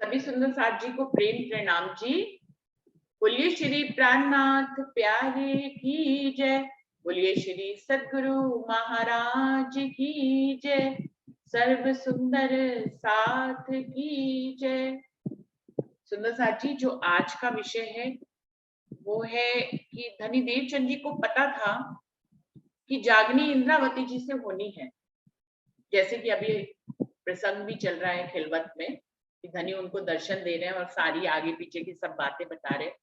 सभी सुंदर साथ जी को प्रेम प्रणाम जी। बोलिए श्री प्राणनाथ प्यारे की जय। बोलिए श्री सद्गुरु महाराज की जय। सर्व सुंदर साथ की जय। सुंदर साथ जी, जो आज का विषय है वो है कि धनी देवचंद जी को पता था कि जागनी इंद्रावती जी से होनी है। जैसे कि अभी प्रसंग भी चल रहा है खिलवत में कि धनी उनको दर्शन दे रहे हैं और सारी आगे पीछे की सब बातें बता रहे हैं।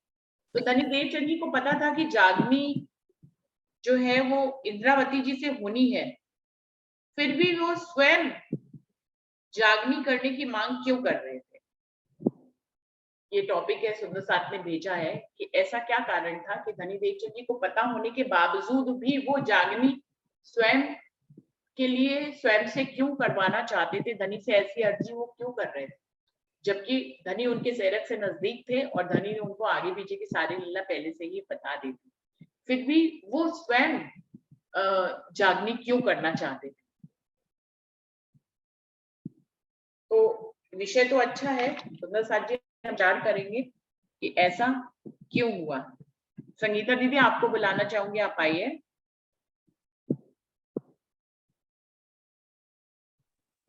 तो धनी देवचंद जी को पता था कि जागनी जो है वो इंद्रावती जी से होनी है, फिर भी वो स्वयं जागनी करने की मांग क्यों कर रहे थे। ये टॉपिक है, सुंदर साथ ने भेजा है कि ऐसा क्या कारण था कि धनी देवचंद जी को पता होने के बावजूद भी वो जागनी स्वयं के लिए स्वयं से क्यों करवाना चाहते थे। धनी से ऐसी अर्जी वो क्यों कर रहे थे, जबकि धनी उनके सेरक से नजदीक थे और धनी ने उनको आगे पीछे की सारी लीला पहले से ही बता दी थी। फिर भी वो स्वयं जागनी क्यों करना चाहते थे। तो विषय तो अच्छा है, सुंदर साथ जी हम जान करेंगे कि ऐसा क्यों हुआ। संगीता दीदी आपको बुलाना चाहूंगी, आप आइए।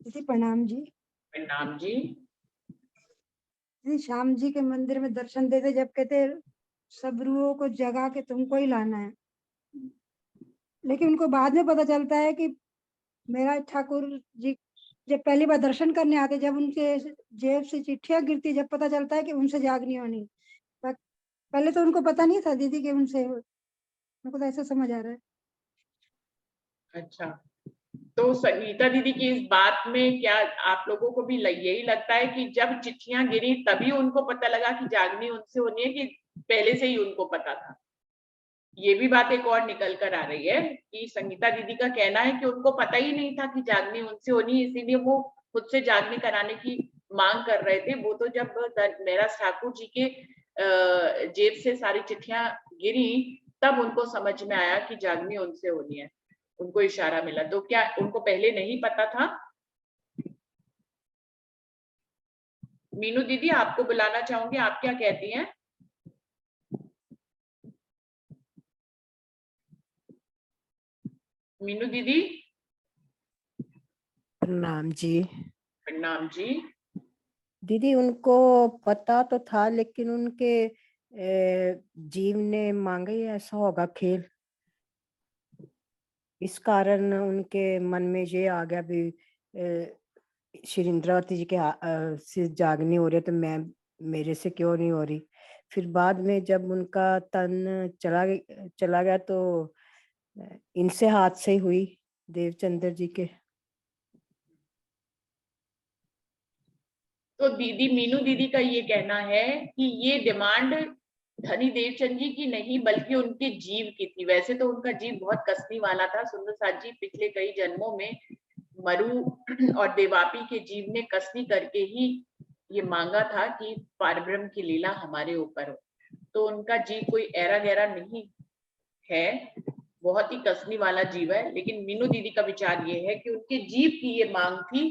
दीदी प्रणाम जी। प्रणाम जी। दीदी श्याम जी के मंदिर में दर्शन देते जब कहते सब रूहों को जगा के तुमको ही लाना है, लेकिन उनको बाद में पता चलता है कि मेरा ठाकुर जी जब पहली बार दर्शन करने आते, जब उनके जेब से चिट्ठियां गिरती, जब पता चलता है कि उनसे जागनी होनी। पहले तो उनको पता नहीं था दीदी कि उनसे, उनको तो ऐसा समझ आ रहा है। अच्छा, तो संगीता दीदी की इस बात में क्या आप लोगों को भी यही लगता है कि जब चिट्ठियां गिरी तभी उनको पता लगा कि जागनी उनसे होनी है, कि पहले से ही उनको पता था। ये भी बात एक और निकल कर आ रही है कि संगीता दीदी का कहना है कि उनको पता ही नहीं था कि जागनी उनसे होनी है, इसीलिए वो खुद से जागनी कराने की मांग कर रहे थे। वो तो जब मेरा ठाकुर जी के जेब से सारी चिट्ठियां गिरी तब उनको समझ में आया कि जागनी उनसे होनी है, उनको इशारा मिला। तो क्या उनको पहले नहीं पता था? मीनू दीदी आपको बुलाना चाहूंगी, आप क्या कहती हैं? मीनू दीदी। प्रणाम जी। प्रणाम जी। दीदी उनको पता तो था, लेकिन उनके जीव ने मांगा ही ऐसा होगा खेल, इस कारण उनके मन में ये आ गया भी श्री इंद्रावती जी के से जागनी हो रही है तो मैं मेरे से क्यों नहीं हो रही। फिर बाद में जब उनका तन चला गया तो इनसे हाथ से ही हुई, देवचंद्र जी के। तो दीदी मीनू दीदी का ये कहना है कि ये डिमांड धनी देवचंद जी की नहीं बल्कि उनके जीव की थी। वैसे तो उनका जीव बहुत कसनी वाला था सुंदर साथ जी, पिछले कई जन्मों में मरु और देवापी के जीव ने कसनी करके ही ये मांगा था कि पारब्रह्म की लीला हमारे ऊपर हो। तो उनका जीव कोई ऐरा गहरा नहीं है, बहुत ही कसनी वाला जीव है। लेकिन मीनू दीदी का विचार ये है कि उनके जीव की ये मांग थी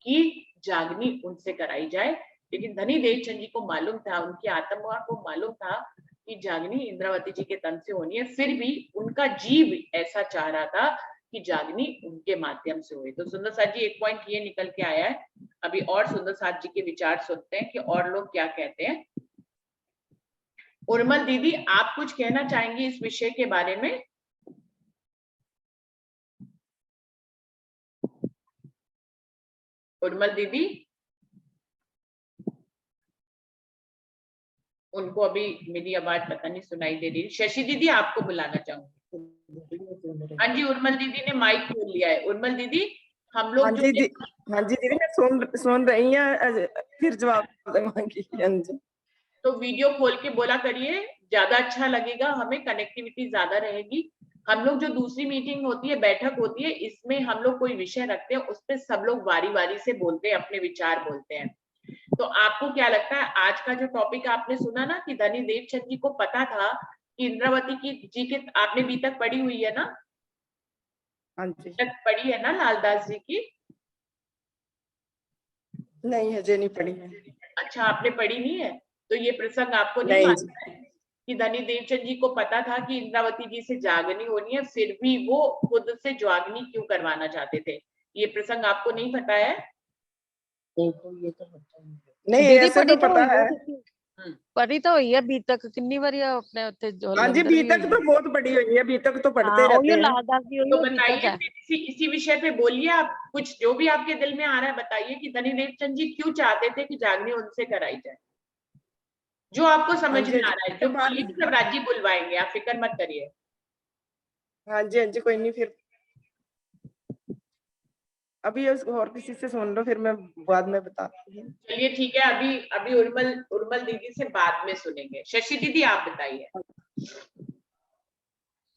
कि जागनी उनसे कराई जाए। लेकिन धनी देवचंद जी को मालूम था, उनकी आत्मा को मालूम था कि जागनी इंद्रावती जी के तन से होनी है, फिर भी उनका जीव ऐसा चाह रहा था कि जागनी उनके माध्यम से हुए। तो सुंदर साथ जी एक पॉइंट ये निकल के आया है। अभी और सुंदर साथ जी के विचार सुनते हैं कि और लोग क्या कहते हैं। उर्मल दीदी आप कुछ कहना चाहेंगी इस विषय के बारे में? उर्मल दीदी, उनको अभी मेरी आवाज पता नहीं सुनाई दे रही। शशि दीदी आपको बुलाना चाहूंगी। हाँ जी, उर्मल दीदी ने माइक खोल लिया है। उर्मल दीदी, हम लोग जो हाँ जी दीदी मैं सुन रही हैं, फिर जवाब मांगी। हाँ जी, तो वीडियो खोल के बोला करिए, ज्यादा अच्छा लगेगा, हमें कनेक्टिविटी ज्यादा रहेगी। हम लोग जो दूसरी मीटिंग होती है, बैठक होती है, इसमें हम लोग कोई विषय रखते हैं, उस पर सब लोग बारी बारी से बोलते हैं, अपने विचार बोलते हैं। तो आपको क्या लगता है आज का जो टॉपिक आपने सुना ना कि धनी देवचंद जी को पता था कि इंद्रावती की जी के, आपने बीतक पढ़ी हुई है ना? हाँ जी। तक पढ़ी है ना लालदास जी की? नहीं है, जे नहीं पढ़ी है। अच्छा, आपने पढ़ी नहीं है? तो ये प्रसंग आपको नहीं नहीं मालूम है कि धनी देवचंद जी को पता था कि इंद्रावती जी से जागनी होनी है, फिर भी वो खुद से जागनी क्यों करवाना चाहते थे? ये प्रसंग आपको नहीं पता है? देखो ये तो पता ही नहीं। नहीं दीदी ऐसे तो पता है। पढ़ी तो हुई है बीतक कितनी बारी अपने उत्ते हाँ जी, जलंधर भी बीतक हुई तो है। बहुत बड़ी हुई है, बीतक तो पढ़ते हाँ रहते ओयो हैं। लादास की तो ओयो बीतक बताइए है। फिर इसी विषय पे बोलिए आप, कुछ जो भी आपके दिल में आ रहा है बताइए कि धनी देवचंद जी क्यों चाहते थे कि जागनी उनसे कराई जाए, जो आपको समझ हाँ जी, में हाँ आ जी, रहा है, उसके जो बाद बोलिए शिवराज जी बुलवाएंगे, आप फिक्र मत करिए। हाँ जी, हाँ जी, कोई नहीं, फिर अभी और किसी से सुन लो, फिर मैं बाद में बताती हूँ। चलिए ठीक है, अभी अभी उर्मल उर्मल दीदी से बाद में सुनेंगे। शशि दीदी आप बताइए।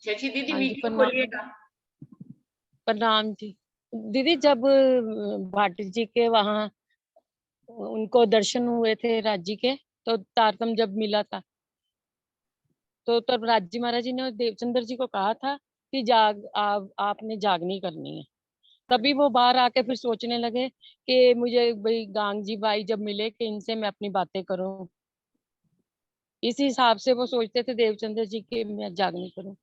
शशि दीदी हाँ जी वीडियो प्रणाम। खोलिएगा। प्रणाम जी। दीदी जब भाटी जी के वहाँ उनको दर्शन हुए थे राज्य के, तो तारतम जब मिला था, तो तब राज्य महाराज जी ने देवचंद्र जी को कहा था कि आपने जागनी करनी है। तभी वो बाहर आके फिर सोचने लगे कि मुझे भाई गांग जी भाई जब मिले कि इनसे मैं अपनी बातें करूं। इसी हिसाब से वो सोचते थे देवचंद्र जी की मैं जागनी करूं,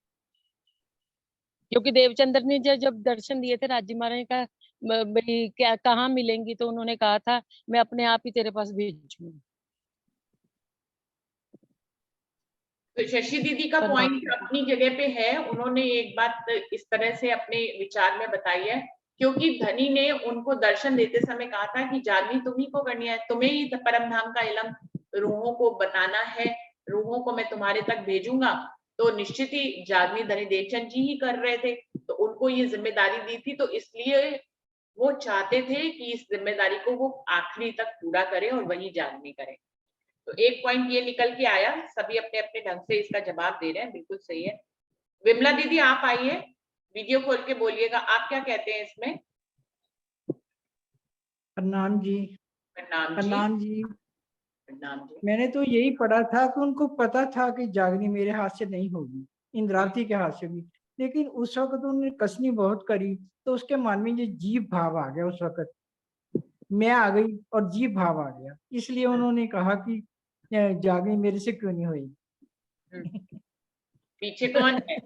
क्योंकि देवचंद्र ने जब दर्शन दिए थे राज्य महाराज का भाई क्या कहाँ मिलेंगी, तो उन्होंने कहा था मैं अपने आप ही तेरे पास भेजूंगी। तो शशि दीदी का प्रणाम। पॉइंट अपनी जगह पे है। उन्होंने एक बात इस तरह से अपने विचार में बताई है, क्योंकि धनी ने उनको दर्शन देते समय कहा था कि जागनी तुम्ही को करनी है, तुम्हें ही परम धाम का इलम रूहों को बताना है, रूहों को मैं तुम्हारे तक भेजूंगा। तो निश्चित ही जागनी धनी देवचंद जी ही कर रहे थे, तो उनको ये जिम्मेदारी दी थी, तो इसलिए वो चाहते थे कि इस जिम्मेदारी को वो आखिरी तक पूरा करें और वही जागनी करें। तो एक पॉइंट ये निकल के आया, सभी अपने अपने ढंग से इसका जवाब दे रहे हैं, बिल्कुल सही है। विमला दीदी आप आइए, वीडियो खोल के बोलिएगा, आप क्या कहते हैं इसमें? प्रणाम जी। प्रणाम जी। प्रणाम जी। प्रणाम जी। मैंने तो यही पढ़ा था कि उनको पता था कि जागनी मेरे हाथ से नहीं होगी, इंद्रावती के हाथ से भी, लेकिन उस वक्त उन्होंने कसनी बहुत करी, तो उसके मन में ये जीव भाव आ गया। उस वक्त मैं आ गई और जीव भाव आ गया, इसलिए उन्होंने कहा कि जागनी मेरे से क्यों नहीं हुई। पीछे कौन है?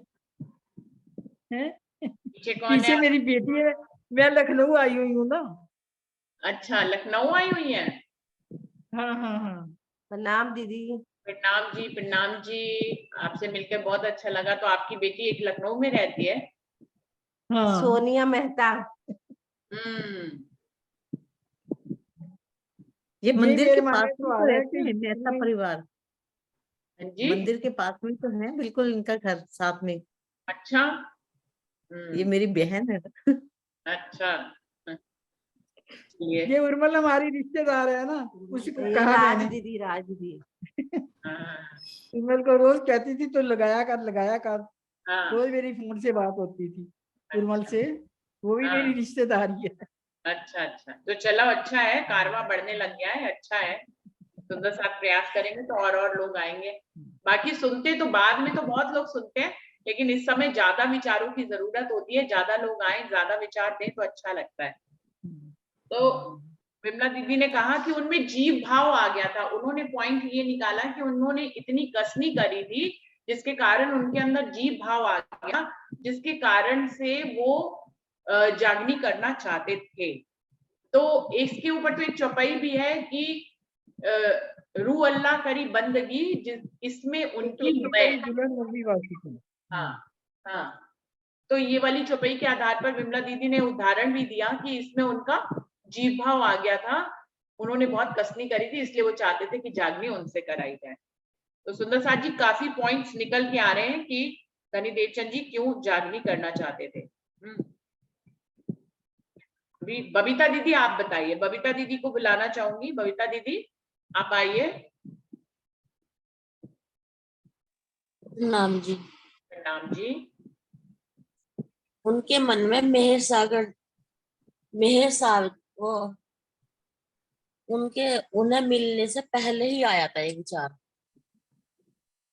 हैं? पीछे कौन है? पीछे मेरी बेटी है, मैं लखनऊ आई हुई हूँ ना। अच्छा, लखनऊ आई हुई है। हाँ हाँ हाँ। प्रणाम दीदी। प्रणाम जी, प्रणाम जी। आपसे मिलकर बहुत अच्छा लगा। तो आपकी बेटी एक लखनऊ में रहती है? हाँ सोनिया मेहता। हम्म। ये ये मंदिर मेरे के मन पास में में तो आ तो रहा है रहते कि हैं मेहता परिवार। हाँ जी। मंदिर के पास में तो है बिल्कुल इनका घर साथ में। अच्छा। ये मेरी बहन है ना। अच्छा। चलिए। ये उर्मिल हमारी रिश्तेदार है ना, उसी को ये कहा राज मैंने। दीदी, राज दीदी। हाँ। उर्मिल को रोज कहती थी तो लगाया कर। हाँ। रोज मेरी फोन से बात होती थी उर्मिल अच्छा। से, वो भी मेरी हाँ। रिश्तेदारी है। अच्छा अच्छा, तो चलो अच्छा है, कारवां बढ़ने लग गया है, अच्छा है। सुंदर साथ प्रयास करेंगे तो और लोग आएंगे। बाकी सुनते तो बाद में तो बहुत लोग सुनते हैं, लेकिन इस समय ज्यादा विचारों की जरूरत होती है, ज्यादा लोग आए, ज्यादा विचार दें तो अच्छा लगता है। तो विमला दीदी ने कहा कि उनमें जीव भाव आ गया था। उन्होंने पॉइंट ये निकाला कि उन्होंने इतनी कसनी करी थी जिसके कारण उनके अंदर जीव भाव आ गया, जिसके कारण से वो जागनी करना चाहते थे। तो इसके ऊपर तो एक चौपाई भी है कि रू अल्लाह करी बंदगी, इसमें उनकी मैं। दुल्हन नबी वासी थी। हाँ। हाँ। तो ये वाली चौपाई के आधार पर विमला दीदी ने उदाहरण भी दिया कि इसमें उनका जीव भाव आ गया था, उन्होंने बहुत कसनी करी थी, इसलिए वो चाहते थे कि जागनी उनसे कराई जाए। तो सुंदर साथ जी काफी पॉइंट्स निकल के आ रहे हैं कि धनी देवचंद जी क्यों जागनी करना चाहते थे। बबीता दीदी आप बताइए, बबीता दीदी को बुलाना चाहूंगी। बबीता दीदी आप आइए। नाम जी। नाम जी। उनके मन में मेहर सागर वो उन्हें मिलने से पहले ही आया था ये विचार।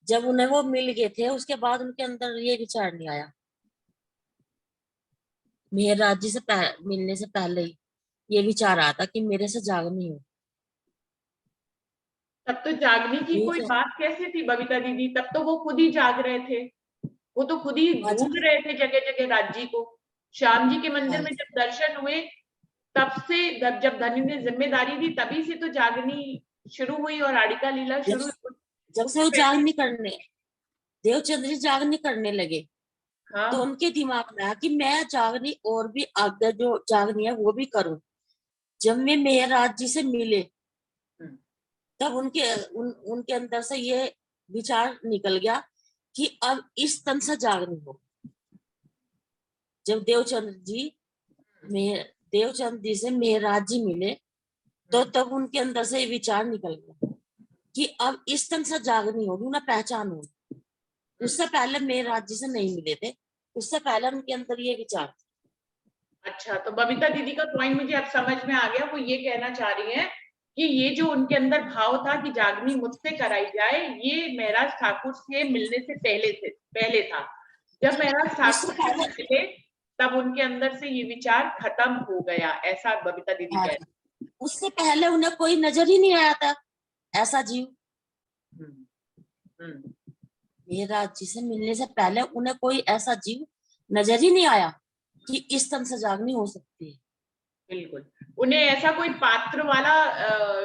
जब उन्हें वो मिल गए थे उसके बाद उनके अंदर ये विचार नहीं आया। मेहराज जी से मिलने से पहले ही ये विचार आया था कि मेरे से जागनी हो। तब तो जागने की ये कोई तो- बात कैसे थी बबीता दीदी? तब तो वो खुद ही जाग रहे थे, वो तो खुद ही हाँ जी, ढूंढ रहे थे जगह जगह राज्य को। श्याम जी के मंदिर हाँ में जी। जब दर्शन हुए, तब से जब धनी ने जिम्मेदारी दी, तभी से तो जागनी शुरू हुई और आड़िका लीला जब शुरू हुई। जब से वो जागनी करने, देवचंद्र जी जागनी करने लगे, तो हाँ उनके दिमाग में आया कि मैं जागनी और भी आगे जो जागनी है वो भी करूं। जब मैं मेहराज जी से मिले, हम्म, तब उनके अंदर से ये विचार निकल गया कि अब इस तन से जागनी हो। जब देवचंद्र जी से मेहराज जी मिले, तो तब उनके अंदर से ये विचार निकल गया कि अब इस तन से जागनी होगी, उन्हें पहचान होगी। उससे पहले मेहराज जी से नहीं मिले थे, उससे पहले उनके अंदर ये विचार था। अच्छा, तो बबीता दीदी का पॉइंट मुझे अब समझ में आ गया। वो ये कहना चाह रही हैं कि ये जो उनके अंदर भाव था कि जागनी मुझसे कराई जाए, ये महराज ठाकुर से मिलने से पहले था। जब महराज उससे ठाकुर से पहले, मिले, तब उनके अंदर से ये विचार खत्म हो गया, ऐसा बबीता दीदी हाँ, कह रही उससे पहले उन्हें कोई नजर ही नहीं आया था ऐसा जीव। है। हम्म, मेहराज जी से मिलने से पहले उन्हें कोई ऐसा जीव नजर ही नहीं आया कि इस तन से जागनी हो सकती है। बिल्कुल। उन्हें ऐसा कोई पात्र वाला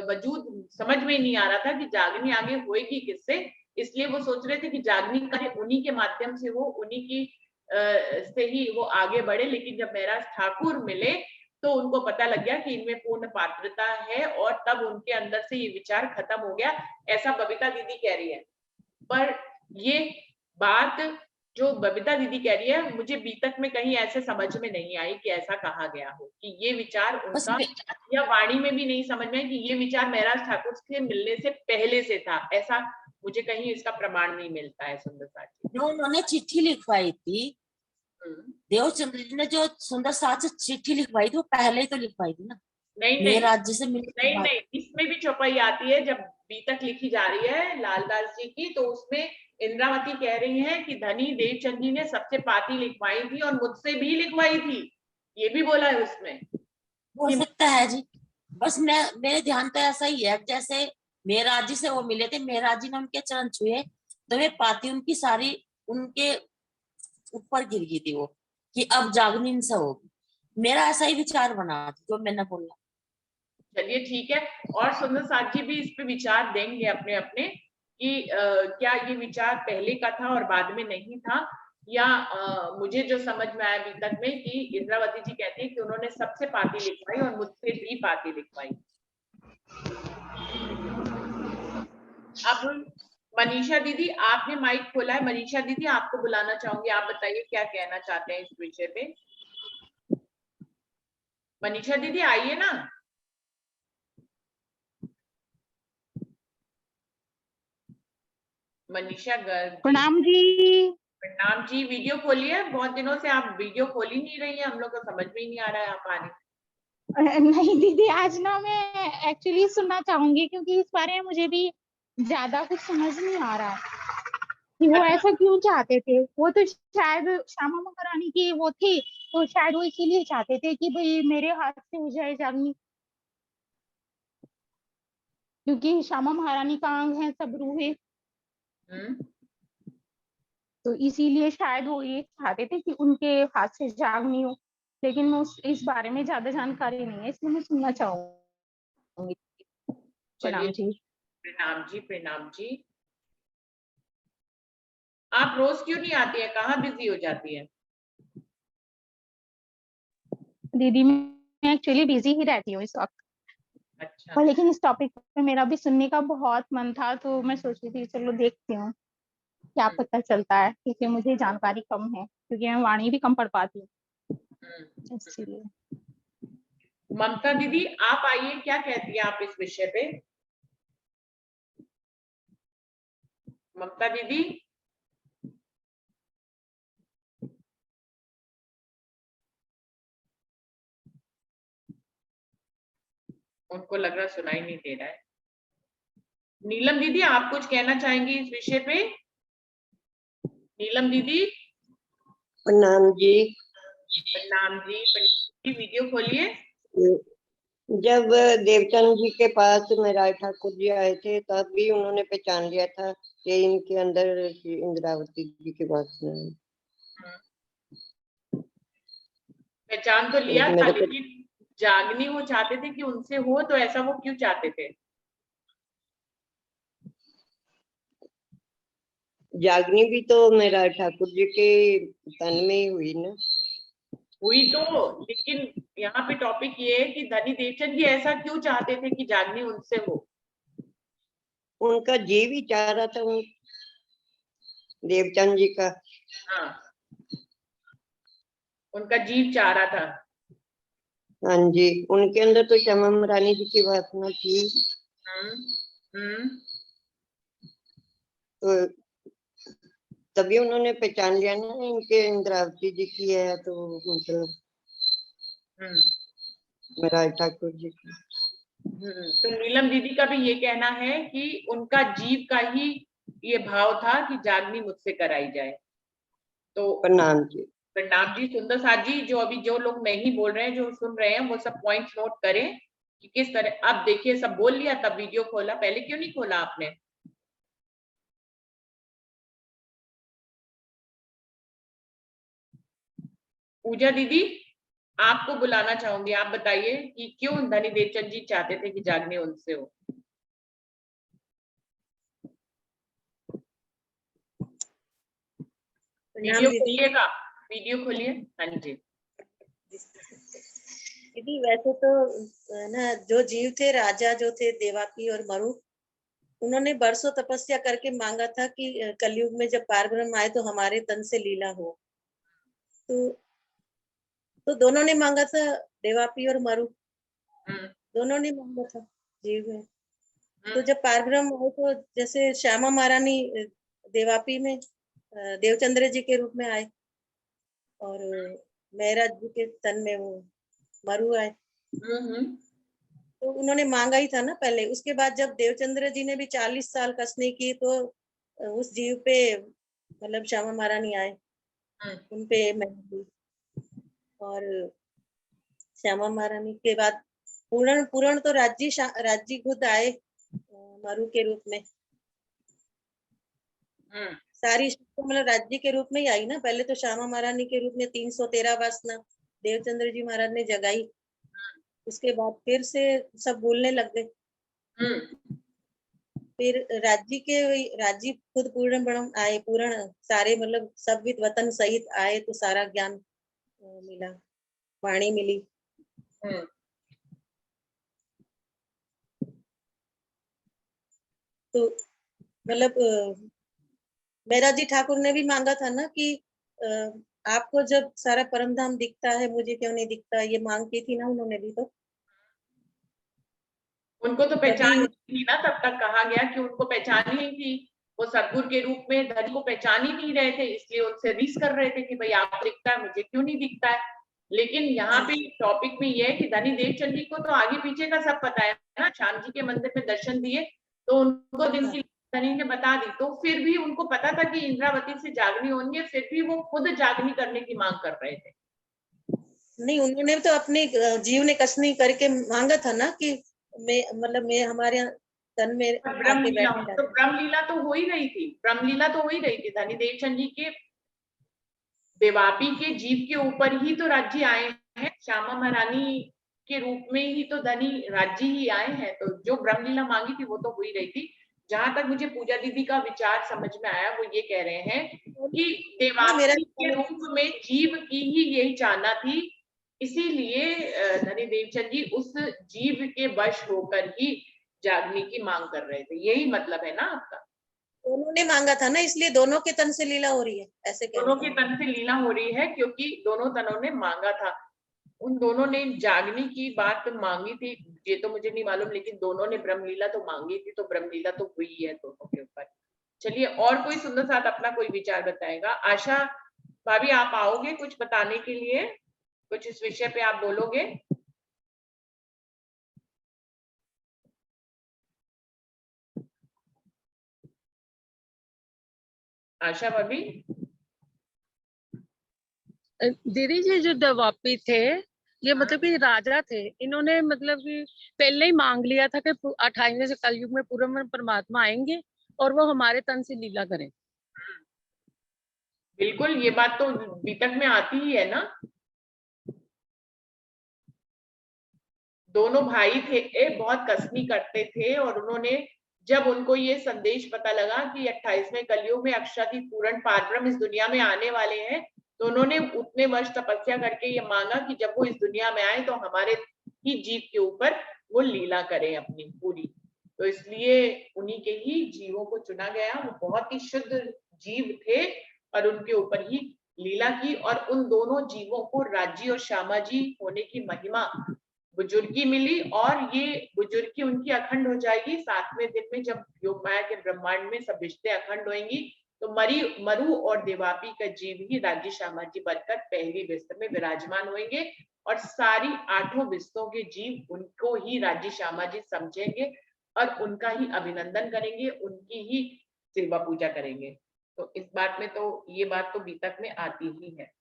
वजूद समझ में नहीं आ रहा था कि जागनी आगे होएगी किससे। इसलिए वो सोच रहे थे कि जागनी कार्य उन्हीं के माध्यम से हो, उन्हीं की से ही वो आगे बढ़े। लेकिन जब महराज ठाकुर मिले, तो उनको पता लग गया कि इनमें पूर्ण पात्रता है, और तब उनके अंदर से ये विचार खत्म हो गया, ऐसा बबीता दीदी कह रही है। पर ये बात जो बबीता दीदी कह रही है, मुझे अभी तक में कहीं ऐसे समझ में नहीं आई कि ऐसा कहा गया हो कि ये विचार बस उनका, या वाणी में भी नहीं समझ में आई कि ये विचार महराज ठाकुर से मिलने से पहले से था। ऐसा मुझे कहीं इसका प्रमाण नहीं मिलता है सुंदर साथ जी। जो उन्होंने चिट्ठी लिखवाई थी, देवचंद्र जी ने जो सुंदर साथ से चिट्ठी लिखवाई थी, वो पहले ही तो लिखवाई थी ना, नहीं नहीं मेहराज जी से मिलने के नहीं बाद। नहीं, इसमें भी चौपाई आती है। जब बी तक लिखी जा रही है लालदास जी की, तो उसमें इंद्रावती कह रही है कि धनी देवचंद जी ने सबसे पाती लिखवाई थी और मुझसे भी लिखवाई थी, ये भी बोला है उसमें हो कि सकता है जी, बस मेरे ध्यान तो ऐसा ही है, जैसे मेहराज जी से वो मिले थे, मेहराज जी ने उनके चरण छुए, तो वे पाती उनकी सारी उनके ऊपर गिर गई थी वो, कि अब जागनी इनसे होगी। मेरा ऐसा ही विचार बना जो मैंने बोला। चलिए ठीक है। और सुंदर साथ जी भी इस पे विचार देंगे अपने अपने कि क्या ये विचार पहले का था और बाद में नहीं था, या मुझे जो समझ में आया अभी तक में कि इंद्रावती जी कहती है कि उन्होंने सबसे पाती लिखवाई और मुझसे भी पाती लिखवाई। अब मनीषा दीदी, आपने माइक खोला है। मनीषा दीदी, आपको बुलाना चाहूंगी, आप बताइए क्या कहना चाहते हैं इस विषय पे। मनीषा दीदी आइए ना। मनीषा गर्ग जी, प्रणाम जी। प्रणाम जी। वीडियो खोलिए, बहुत दिनों से आप वीडियो खोल ही नहीं रही है, हम लोग को समझ में ही नहीं आ रहा है आप आ रही। नहीं दीदी, आज ना मैं एक्चुअली सुनना चाहूंगी, क्योंकि इस बारे में मुझे भी ज्यादा कुछ समझ नहीं आ रहा कि वो अच्छा, ऐसा क्यों चाहते थे। वो तो शायद श्यामा महारानी की वो थी, तो शायद वो इसीलिए चाहते थे कि भाई मेरे हाथ से हो जाए जागनी, क्योंकि श्यामा महारानी का अंग है सब रूहे, तो इसीलिए शायद वो ये चाहते थे कि उनके हाथ से जागनी हो। लेकिन मैं इस बारे में ज्यादा जानकारी नहीं है, इसलिए मैं सुनना चाहूंगी। चलिए, प्रणाम जी। प्रणाम जी, प्रणाम जी। आप रोज क्यों नहीं आती है, कहाँ बिजी हो जाती है? दीदी मैं एक्चुअली बिजी ही रहती हूँ इस वक्त, अच्छा, पर लेकिन इस टॉपिक पे मेरा भी सुनने का बहुत मन था, तो मैं सोच रही थी चलो देखती हूँ क्या पता चलता है, क्योंकि मुझे जानकारी कम है, क्योंकि मैं वाणी भी कम पढ़ पाती हूँ, इसलिए। ममता दीदी आप आइए, क्या कहती है आप इस विषय पे? ममता दीदी, उनको लग रहा सुनाई नहीं दे रहा है। नीलम दीदी, आप कुछ कहना चाहेंगी इस विषय पे? नीलम दीदी, प्रणाम जी। प्रणाम जी, वीडियो खोलिए। जब देवचंद जी के पास मेराज ठाकुर जी आए थे तब भी उन्होंने पहचान लिया था कि इनके अंदर इंद्रावती जी की वासना है। पहचान तो लिया था, मेरे को लेकिन जागनी वो चाहते थे कि उनसे हो, तो ऐसा वो क्यों चाहते थे? जागनी भी तो मेराज ठाकुर जी के तन में ही हुई ना। हुई तो, लेकिन यहाँ पे टॉपिक ये है कि धनी देवचंद जी ऐसा क्यों चाहते थे कि जागनी उनसे हो? उनका जीव ही चाह रहा था उन देवचंद जी का। हाँ, उनका जीव चाह रहा था। हाँ जी, उनके अंदर तो श्यामा रानी जी की वासना थी। हम्म। तो तभी उन्होंने पहचान लिया ना इनके इंद्रावती जी की है, तो मतलब मेराज ठाकुर जी की। तो नीलम दीदी का भी ये कहना है कि उनका जीव का ही ये भाव था कि जागनी मुझसे कराई जाए। तो प्रणाम जी। प्रणाम जी। सुंदर साथ जी, जो अभी जो लोग नहीं बोल रहे हैं, जो सुन रहे हैं, वो सब पॉइंट्स नोट करें कि किस तरह। अब देखिए, सब बोल लिया तब वीडियो खोला, पहले क्यों नहीं खोला आपने? पूजा दीदी, आपको बुलाना चाहूंगी, आप बताइए कि क्यों धनी देवचंद जी चाहते थे कि जागनी उनसे हो? वीडियो खोलिएगा, वीडियो खोलिए। हाँ जी। दीदी वैसे तो ना, जो जीव थे, राजा जो थे देवाकी और मरु, उन्होंने बरसों तपस्या करके मांगा था कि कलयुग में जब पारब्रह्म आए तो हमारे तन से लीला हो। तो दोनों ने मांगा था, देवापी और मरु दोनों ने मांगा था जीव में। तो जब पारब्रह्म आए तो जैसे श्यामा महारानी देवापी में देवचंद्र जी के रूप में आए और मेहराज जी के तन में वो मरु आए। तो उन्होंने मांगा ही था ना पहले। उसके बाद जब देवचंद्र जी ने भी 40 साल कसनी की तो उस जीव पे मतलब श्यामा महारानी आए, उनपे मेहंदी। और श्यामा महारानी के बाद पूर्ण पूर्ण तो राज्य खुद आए मरु के रूप में। सारी मतलब राज्य के रूप में ही आई ना। पहले तो श्यामा महारानी के रूप में 313 वासना देवचंद्र जी महाराज ने जगाई। उसके बाद फिर से सब बोलने लग गए। फिर राज्य खुद पूर्ण ब्रह्म आए, पूर्ण सारे मतलब सब विद वतन सहित आए तो सारा ज्ञान मिला, वाणी मिली। तो मतलब मेहराज जी ठाकुर ने भी मांगा था ना कि आपको जब सारा परम धाम दिखता है, मुझे क्यों नहीं दिखता, ये मांग की थी ना उन्होंने भी। तो उनको तो पहचान थी ना, तब तक कहा गया कि उनको पहचान ही थी। वो सदगुरु के रूप में धनी को पहचान ही नहीं रहे थे, इसलिए उनसे रीस कर रहे थे कि भाई आपको दिखता है, मुझे क्यों नहीं दिखता है। लेकिन यहाँ पे टॉपिक में ये है कि धनी देवचंद जी को तो आगे पीछे का सब पता है ना। श्याम जी के मंदिर में दर्शन दिए तो उनको दिन की धनी ने बता दी, तो फिर भी उनको पता था कि इंद्रावती से जागनी होंगे, फिर भी वो खुद जागनी करने की मांग कर रहे थे। नहीं, उन्होंने तो अपने जीव ने कसनी करके मांगा था ना कि मैं हमारे तन में आके बैठना। तो ब्रह्मलीला तो हो ही रही थी, ब्रह्मलीला तो हो ही रही थी। धनी देवचंद जी के देवापी के जीव के ऊपर ही तो राज्य आए हैं। श्यामा महारानी के रूप में ही तो धनी राज्य ही आए हैं। तो जो ब्रह्मलीला मांगी थी वो तो हो ही रही थी। जहां तक मुझे पूजा दीदी का विचार समझ में आया, वो ये कह रहे हैं कि देवापी के रूप में जीव की ही यही चाहना थी, इसीलिए धनी देवचंद जी उस जीव के वश होकर ही जागने की मांग कर रहे थे। यही मतलब है ना आपका? दोनों ने मांगा था ना, इसलिए दोनों के तन से लीला हो रही है, ऐसे दोनों के तन से लीला हो रही है क्योंकि दोनों तनों ने मांगा था। उन दोनों ने जागने की बात मांगी थी, ये तो मुझे नहीं मालूम, लेकिन दोनों ने ब्रह्मलीला तो मांगी थी, तो ब्रह्मलीला तो हुई है दोनों के ऊपर। चलिए, और कोई सुंदर साथ अपना कोई विचार बताएगा? आशा भाभी, आप आओगे कुछ बताने के लिए? कुछ इस विषय पे आप बोलोगे? आशा भाभी? दीदी जी, जो देवापी थे ये मतलब कि राजा थे, इन्होंने मतलब कि पहले ही मांग लिया था कि 28वें से कलयुग में पूर्ण परमात्मा आएंगे और वो हमारे तन से लीला करें। बिल्कुल, ये बात तो बीतक में आती ही है ना। दोनों भाई थे, बहुत कसनी करते थे, और उन्होंने जब उनको ये संदेश पता लगा कि 28वें कलयुग में अक्षरातीत पूर्ण पारब्रह्म इस दुनिया में आने वाले हैं, तो उन्होंने उतने वर्ष तपस्या करके ये मांगा कि जब वो इस दुनिया में आए तो हमारे ही जीव के ऊपर वो लीला करें अपनी पूरी। तो इसलिए उन्हीं के ही जीवों को चुना गया। वो बहुत ही शुद्ध जीव थे और उनके ऊपर ही लीला की, और उन दोनों जीवों को राज्य और श्यामाजी होने की महिमा बुजुर्गी मिली, और ये बुजुर्गी उनकी अखंड हो जाएगी 7वें दिन में, जब योग माया के ब्रह्मांड में सब रिश्ते अखंड होंगी। तो मरु और देवापी का जीव ही राज्य श्यामाजी बनकर पहली विस्त में विराजमान होंगे, और सारी 8 विस्तों के जीव उनको ही राज्य श्यामाजी समझेंगे और उनका ही अभिनंदन करेंगे, उनकी ही सेवा पूजा करेंगे। तो इस बात में तो ये बात तो बीतक में आती ही है।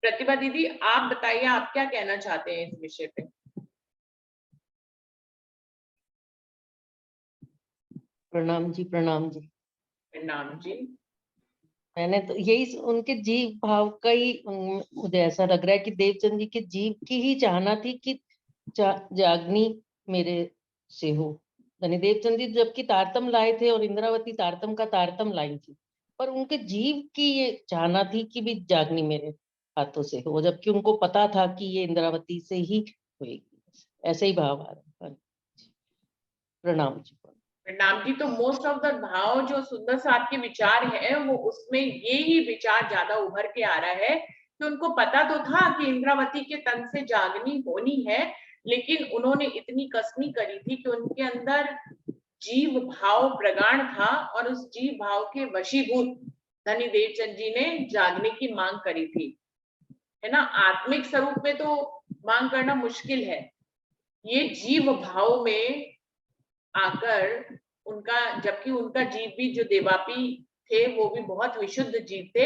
प्रतिभा दीदी, आप बताइए, आप क्या कहना चाहते हैं इस विषय पे? प्रणाम जी, प्रणाम जी। प्रणाम जी। मैंने तो यही उनके जीव भाव का ही मुझे ऐसा लग रहा है कि देवचंद जी के जीव की ही चाहना थी कि जागनी मेरे से हो। यानी देवचंद जी जबकि तारतम लाए थे और इंद्रावती तारतम का तारतम लाई थी, पर उनके जीव की ये चाहना थी कि भी जागनी मेरे हाथों से हो, जबकि उनको पता था कि ये इंद्रावती से ही होगी। ऐसे ही भाव आ रहा है। प्रणाम जी। प्रणाम जी। तो मोस्ट ऑफ द भाव जो सुंदर साहब के विचार है, वो उसमें ये ही विचार ज्यादा उभर के आ रहा है कि उनको पता तो था कि इंद्रावती के तन से जागनी होनी है, लेकिन उन्होंने इतनी कसनी करी थी कि उनके अंदर जीव भाव प्रगाढ़ था, और उस जीव भाव के वशीभूत धनी देवचंद जी ने जागने की मांग करी थी, है ना। आत्मिक स्वरूप में तो मांग करना मुश्किल है, ये जीव भाव में आकर उनका, जबकि उनका जीव भी जो देवापी थे वो भी बहुत विशुद्ध जीव थे,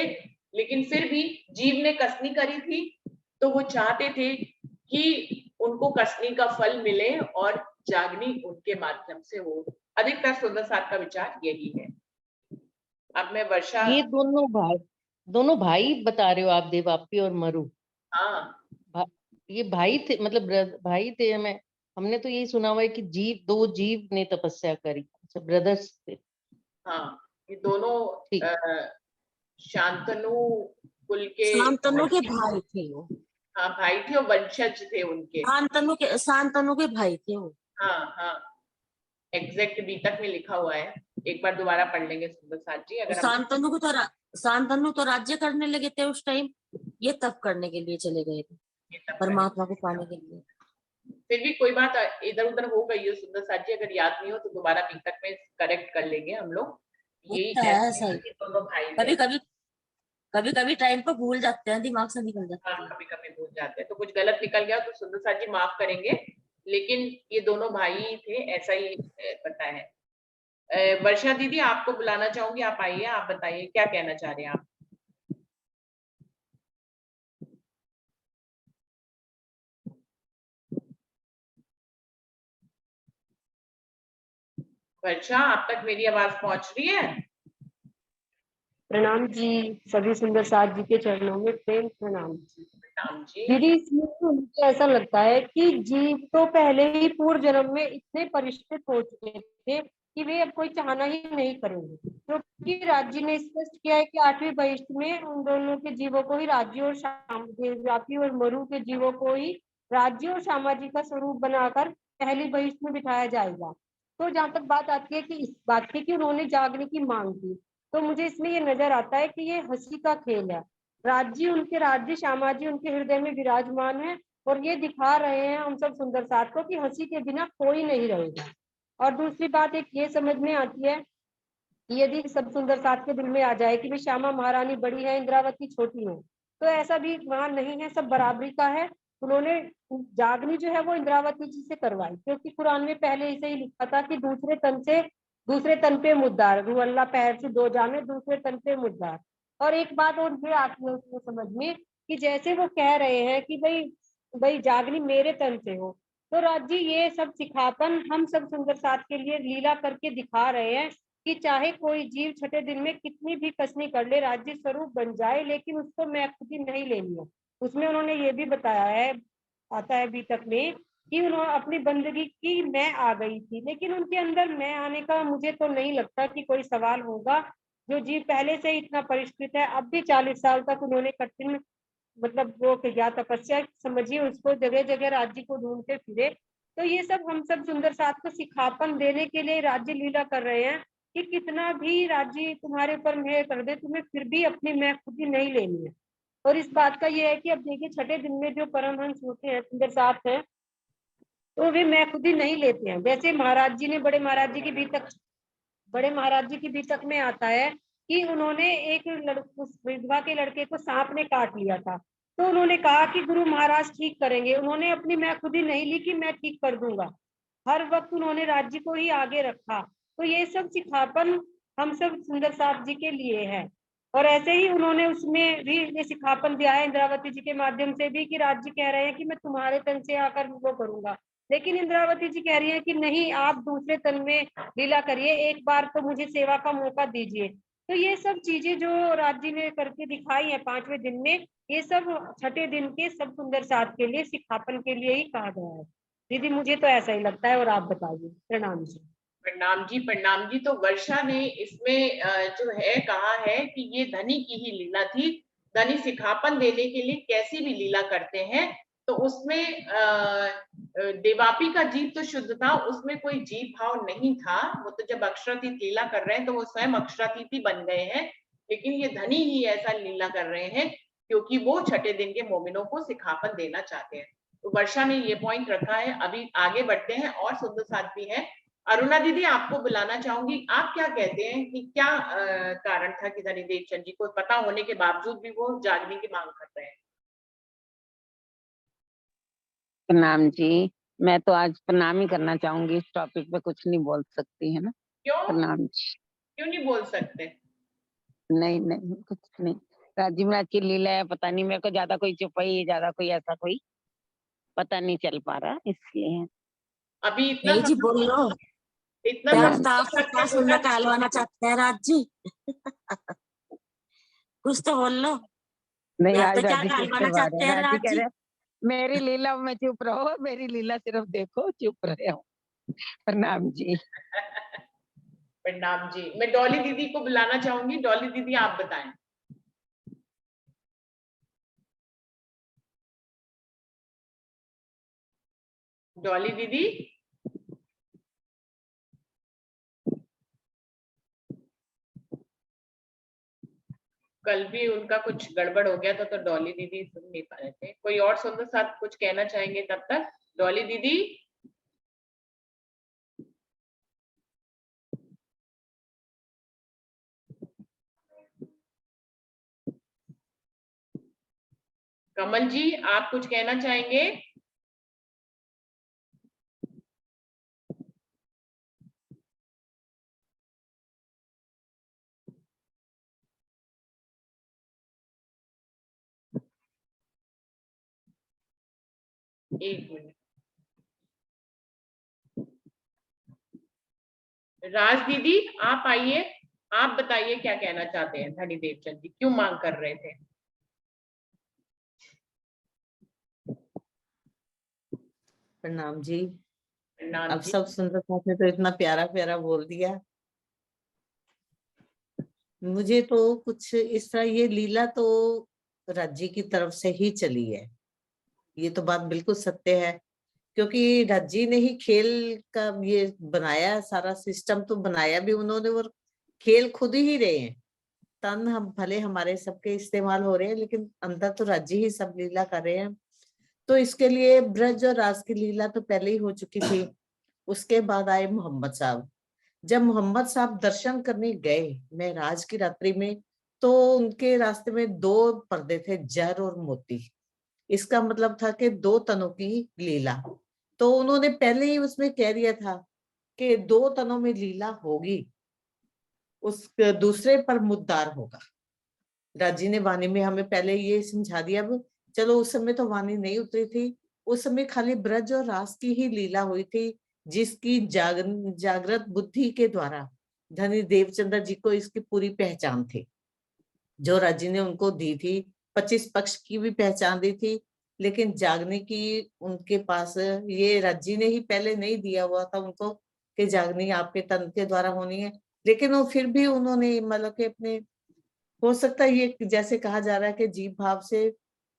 लेकिन फिर भी जीव ने कसनी करी थी, तो वो चाहते थे कि उनको कसनी का फल मिले और जागनी उनके माध्यम से हो। अधिकतर सुंदर साथ का विचार यही है। अब मैं वर्षा। ये दोनों भाई बता रहे हो आप, देवापी और मरु? हाँ, ये भाई थे, मतलब भाई थे। हमने तो यही सुना हुआ है कि दो जीव ने तपस्या करी, अच्छा ब्रदर्स थे। हाँ, ये दोनों शांतनु कुल के, शांतनु के भाई थे वो। हाँ भाई थे, और वंशज थे उनके। शांतनु के भाई थे वो। हाँ हाँ, एग्जैक्ट बीतक में लिखा हुआ है, एक बार दोबारा पढ़ लेंगे सुंदर साथ जी। अगर शांतनु तो राज्य करने लगे थे उस टाइम, ये तप करने के लिए चले गए थे परमात्मा को पाने के लिए। फिर भी कोई बात इधर उधर हो गई हो सुंदर साथ जी, अगर याद नहीं हो तो दोबारा बीतक में करेक्ट कर लेंगे हम लोग। यही है, दोनों भाई कभी कभी टाइम पर भूल जाते हैं, दिमाग से निकल जाते हैं। कभी कभी भूल जाते हैं, तो कुछ गलत निकल गया तो सुंदर साथ जी माफ करेंगे, लेकिन ये दोनों भाई थे, ऐसा ही पता है। वर्षा दीदी, आपको बुलाना चाहूंगी, आप आइए, आप बताइए क्या कहना चाह रहे हैं आप। वर्षा, आप तक मेरी आवाज पहुंच रही है? प्रणाम जी, सभी सुंदर साथ जी के चरणों में प्रेम प्रणाम जी। प्रणाम जी। दीदी, इसमें तो मुझे ऐसा लगता है कि जीव तो पहले ही पूर्व जन्म में इतने परिष्कृत हो चुके थे कि वे अब कोई चाहना ही नहीं करेंगे, क्योंकि राज्य ने स्पष्ट किया है कि 8वीं बहिष्ठ में उन दोनों के जीवों को ही राज्य और देवव्यापी और मरु के जीवों को ही राज्य और सामाजिक का स्वरूप बनाकर पहली बहिष्ठ में बिठाया जाएगा। तो जहां तक बात आती है कि इस बात की कि उन्होंने जागने की मांग की, तो मुझे इसमें ये नजर आता है कि ये हंसी का खेल है। राज्य श्यामाजी उनके हृदय में विराजमान है, और ये दिखा रहे हैं हम सब सुंदर साथ को कि हंसी के बिना कोई नहीं रहेगा। और दूसरी बात एक ये समझ में आती है कि यदि सब सुंदर साथ के दिल में आ जाए कि भी श्यामा महारानी बड़ी है, इंद्रावती छोटी है, तो ऐसा भी वहां नहीं है, सब बराबरी का है। उन्होंने जागनी जो है वो इंद्रावती जी से करवाई, क्योंकि कुरान में पहले इसे ही लिखा था कि दूसरे तन पे मुद्दार, रूह अल्लाह पैर से दो जाने, दूसरे तन पे मुद्दार। और एक बात और ये आती है उसमें समझ में कि जैसे वो कह रहे हैं कि भाई भाई जागनी मेरे तन से हो, तो राज जी ये सब सिखापन हम सब सुंदर साथ के लिए लीला करके दिखा रहे हैं कि चाहे कोई जीव छठे दिन में कितनी भी कसनी कर ले, राज्य स्वरूप बन जाए, लेकिन उसको मैं खुद ही नहीं लेनी है। उसमें उन्होंने ये भी बताया है, आता है बीतक में, कि उन्होंने अपनी बंदगी की मैं आ गई थी, लेकिन उनके अंदर मैं आने का मुझे तो नहीं लगता कि कोई सवाल होगा। जो जीव पहले से ही इतना परिष्कृत है, अब भी 40 साल तक उन्होंने कठिन मतलब वो किया तपस्या, समझिए उसको जगह जगह राज्य को ढूंढते फिरे। तो ये सब हम सब सुंदर साथ को सिखापन देने के लिए राज्य लीला कर रहे हैं कि कितना भी राज्य तुम्हारे ऊपर मेहर कर दे, तुम्हें फिर भी अपनी मैं खुद ही नहीं लेनी है। और इस बात का ये है कि अब देखिए छठे दिन में जो परमहंस होते हैं सुंदर साथ है, तो वे मैं खुद ही नहीं लेते हैं। जैसे महाराज जी ने बड़े महाराज जी की बीतक में आता है कि उन्होंने एक उस विधवा के लड़के को सांप ने काट लिया था, तो उन्होंने कहा कि गुरु महाराज ठीक करेंगे। उन्होंने अपनी मैं खुद ही नहीं ली कि मैं ठीक कर दूंगा, हर वक्त उन्होंने राज्य को ही आगे रखा। तो ये सब सिखापन हम सब सुंदर साथ जी के लिए है। और ऐसे ही उन्होंने उसमें भी ये सिखापन दिया है इंद्रावती जी के माध्यम से भी, कि राज्य कह रहे हैं कि मैं तुम्हारे तन से आकर वो करूंगा, लेकिन इंद्रावती जी कह रही है कि नहीं, आप दूसरे तन में लीला करिए, एक बार तो मुझे सेवा का मौका दीजिए। तो ये सब चीजें जो राज्य ने करके दिखाई है 5वें दिन में, ये सब छठे दिन के सब सुंदर साथ के लिए सिखापन के लिए ही कहा गया है। दीदी मुझे तो ऐसा ही लगता है, और आप बताइए। प्रणाम जी। प्रणाम जी, प्रणाम जी। तो वर्षा ने इसमें जो है कहा है कि ये धनी की ही लीला थी, धनी सिखापन देने के लिए कैसी भी लीला करते हैं। तो उसमें देवापी का जीव तो शुद्ध था, उसमें कोई जीव भाव नहीं था। वो तो जब अक्षरातीत लीला कर रहे हैं तो वो स्वयं अक्षरातीत ही बन गए हैं, लेकिन ये धनी ही ऐसा लीला कर रहे हैं क्योंकि वो छठे दिन के मोमिनों को सिखापन देना चाहते हैं। तो वर्षा ने ये पॉइंट रखा है। अभी आगे बढ़ते हैं और सुंदर साथ भी है। अरुणा दीदी आपको बुलाना चाहूंगी, आप क्या कहते हैं कि क्या कारण था कि धनी देवचंद जी को पता होने के बावजूद भी वो जागने की मांग कर रहे हैं? प्रणाम जी, मैं तो आज प्रणाम ही करना चाहूंगी, इस टॉपिक पे कुछ नहीं बोल सकती है ना। क्यों? प्रणाम जी। क्यों नहीं बोल सकते? नहीं नहीं कुछ नहीं, राजीव महाराज की लीला है, पता नहीं मेरे को ज्यादा कोई चुपाई, ज्यादा कोई ऐसा कोई पता नहीं चल पा रहा, इसलिए। अभी इतना नहीं जी बोलो, इतना क्या सुनना कहलवाना चाहते हैं राज जी? कुछ तो बोल लो। नहीं या आज तो क्या राजी चुप कहलवाना करवा चाहते रहे हैं, हैं राजी राज कह जी? रहे हैं मेरी लीला में चुप रहो, मेरी लीला सिर्फ देखो, चुप रहे हो। प्रणाम जी। प्रणाम जी। मैं डॉली दीदी को बुलाना चाहूंगी। डॉली दीदी आप बताएं। डॉली दीदी, कल भी उनका कुछ गड़बड़ हो गया था तो डॉली दीदी सुन नहीं पा रहे थे। कोई और सुंदर साथ कुछ कहना चाहेंगे तब तक? डॉली दीदी, कमल जी आप कुछ कहना चाहेंगे? एक मिनट। राज दीदी आप आइए, आप बताइए क्या कहना चाहते हैं। धनी देवचंद जी क्यों मांग कर रहे थे? प्रणाम जी। प्रणाम अब जी। सब सुंदर साथ ने तो इतना प्यारा प्यारा बोल दिया। मुझे तो कुछ इस तरह, ये लीला तो राज्य की तरफ से ही चली है, ये तो बात बिल्कुल सत्य है, क्योंकि राज्य ने ही खेल का ये बनाया, सारा सिस्टम तो बनाया भी उन्होंने, और खेल खुद ही रहे हैं। तन हम भले हमारे सबके इस्तेमाल हो रहे हैं, लेकिन अंदर तो राज्य ही सब लीला कर रहे हैं। तो इसके लिए ब्रज और रास की लीला तो पहले ही हो चुकी थी। उसके बाद आए मोहम्मद साहब। जब मोहम्मद साहब दर्शन करने गए महराज की रात्रि में, तो उनके रास्ते में 2 पर्दे थे, जर और मोती। इसका मतलब था कि 2 तनों की लीला। तो उन्होंने पहले ही उसमें कह दिया था कि 2 तनों में लीला होगी, उस दूसरे पर मुद्दार होगा। राजी ने वाणी में हमें पहले ये समझा दिया। अब चलो उस समय तो वाणी नहीं उतरी थी, उस समय खाली ब्रज और रास की ही लीला हुई थी, जिसकी जागृत बुद्धि के द्वारा धनी देवचंद्र जी को इसकी पूरी पहचान थी, जो राजी ने उनको दी थी। 25 पक्ष की भी पहचान दी थी, लेकिन जागने की उनके पास ये राजी ने ही पहले नहीं दिया हुआ था उनको कि जागनी आपके तन के द्वारा होनी है। लेकिन वो फिर भी उन्होंने मतलब कि अपने, हो सकता है ये जैसे कहा जा रहा है कि जीव भाव से,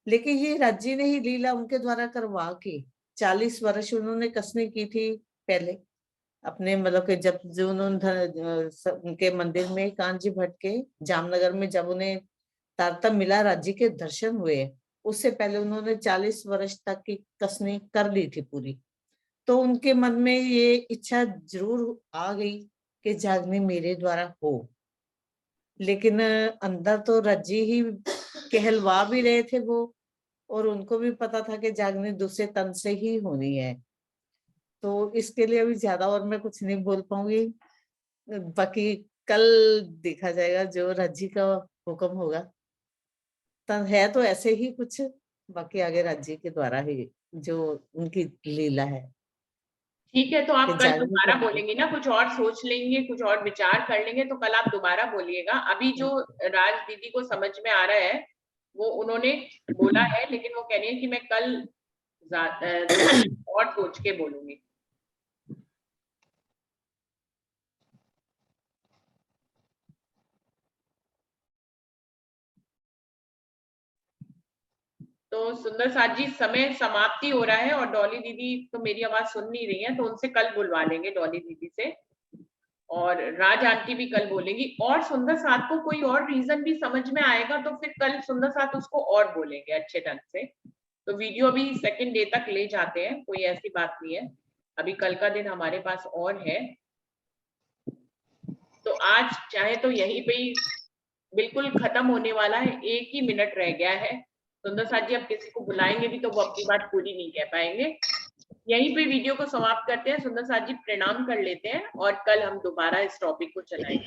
लेकिन ये राजी ने ही लीला उनके द्वारा करवा के 40 वर्ष उन्होंने कसने की थी पहले अपने, मतलब कि जब जो उन्होंने उनके मंदिर में कांजी भट्ट के जामनगर में जब उन्हें तारतम्य मिला, राज्य के दर्शन हुए, उससे पहले उन्होंने 40 वर्ष तक की कसनी कर ली थी पूरी। तो उनके मन में ये इच्छा जरूर आ गई कि जागनी मेरे द्वारा हो, लेकिन अंदर तो रज्जी ही कहलवा भी रहे थे वो, और उनको भी पता था कि जागनी दूसरे तन से ही होनी है। तो इसके लिए अभी ज्यादा और मैं कुछ नहीं बोल पाऊंगी, बाकी कल देखा जाएगा जो रज्जी का हुक्म होगा। तब है तो ऐसे ही कुछ, बाकी आगे राज्य के द्वारा ही जो उनकी लीला है। ठीक है, तो आप कि कल जागने दोबारा के- बोलेंगे ना, कुछ और सोच लेंगे, कुछ और विचार कर लेंगे, तो कल आप दोबारा बोलिएगा। अभी जो राज दीदी को समझ में आ रहा है वो उन्होंने बोला है, लेकिन वो कह रही है कि मैं कल और सोच के बोलूंगी। तो सुंदर साथ जी, समय समाप्ति हो रहा है और डॉली दीदी तो मेरी आवाज सुन नहीं रही है, तो उनसे कल बुलवा लेंगे डॉली दीदी से, और राज आंटी भी कल बोलेंगी। और सुंदर साथ को कोई और रीजन भी समझ में आएगा तो फिर कल सुंदर साथ उसको और बोलेंगे अच्छे ढंग से। तो वीडियो अभी सेकंड डे तक ले जाते हैं, कोई ऐसी बात नहीं है, अभी कल का दिन हमारे पास और है। तो आज चाहे तो यहीं पे ही बिल्कुल खत्म होने वाला है, 1 ही मिनट रह गया है। सुंदर साथ जी अब किसी को बुलाएंगे भी तो वो अपनी बात पूरी नहीं कह पाएंगे। यहीं पे वीडियो को समाप्त करते हैं। सुंदर साथ जी प्रणाम कर लेते हैं और कल हम दोबारा इस टॉपिक को चलाएंगे।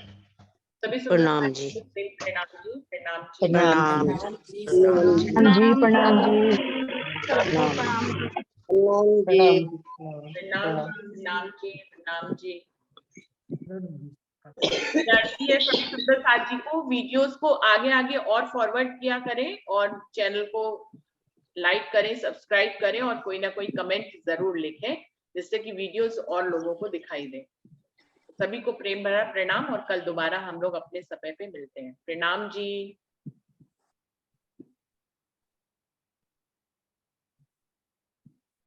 सभी सुंदर प्रणाम साथ जी। जी, प्रणाम जी, प्रणाम जी, प्रणाम जी। प्रणाम जी, प्रणाम जी। प्रणाम जी, प्रणाम जी। जानती है सभी सुंदर साथ जी को, वीडियोस को आगे आगे और फॉरवर्ड किया करें और चैनल को लाइक करें, सब्सक्राइब करें और कोई ना कोई कमेंट जरूर लिखें, जिससे कि वीडियोस और लोगों को दिखाई दे। सभी को प्रेम भरा प्रणाम और कल दोबारा हम लोग अपने समय पे मिलते हैं। प्रणाम जी।